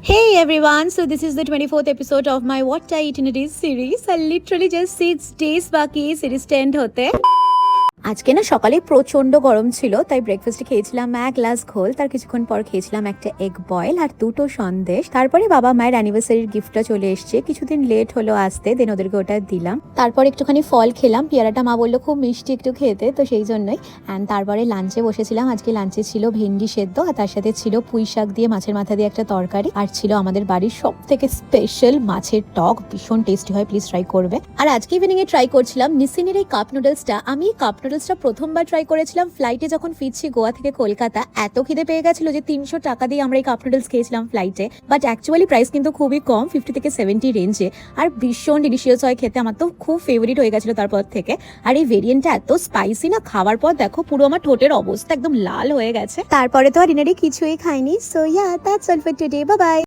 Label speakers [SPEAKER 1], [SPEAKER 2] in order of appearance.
[SPEAKER 1] Hey everyone, so this is the 24th episode of my What I Eat in a Day series. I literally just 6 days বাকি series end হতে। আজকে না সকালে প্রচন্ড গরম ছিল, তাই ব্রেকফাস্টে খেয়েছিলাম এক গ্লাস ঘোল, তার কিছুক্ষণ পর খেয়েছিলাম একটা এগ বয়েল আর দুটো সন্দেশ। তারপরে বাবা মায়ের অ্যানিভার্সারির গিফটটা চলে এসছে, কিছুদিন লেট হলো আসতে, দেন ওদেরকে ওটা দিলাম। তারপর একটুখানি ফল খেলাম, পেয়ারাটা মা বললো খুব মিষ্টি একটু খেতে, তো সেই জন্যই। অ্যান্ড তারপরে লাঞ্চে বসেছিলাম। আজকে লাঞ্চে ছিল ভেন্ডি সেদ্ধ, আর তার সাথে ছিল পুঁই শাক দিয়ে মাছের মাথা দিয়ে একটা তরকারি, আর ছিল আমাদের বাড়ির সব থেকে স্পেশাল মাছের টক, ভীষণ টেস্টি হয়, প্লিজ ট্রাই করবে। আর আজকে ইভিনিং এ ট্রাই করছিলাম নিসিনের এই কাপ নুডলসটা। আমি কাপ নুডলসটা প্রথমবার ট্রাই করেছিলাম ফ্লাইটে যখন ফিরছি গোয়া থেকে কলকাতা। এত খিদে পেয়ে গেছিল যে 300 টাকা দিয়ে আমরা এই কাপ নুডলস খেয়েছিলাম ফ্লাইটে, বাট অ্যাকচুয়ালি প্রাইস কিন্তু খুবই কম, 50 থেকে 70 রেঞ্জে, আর ভীষণ ডিলিশিয়াস হয় খেতে। আমার তো খুব ফেভারিট হয়ে গেছিল তারপর থেকে। আর এই ভেরিয়েন্টটা এত স্পাইসি না, খাওয়ার পর দেখো পুরো আমার ঠোঁটের অবস্থা একদম লাল হয়ে গেছে। তারপরে তো আর ডিনারে কিছুই খাইনি। So yeah, that's all for today, bye bye.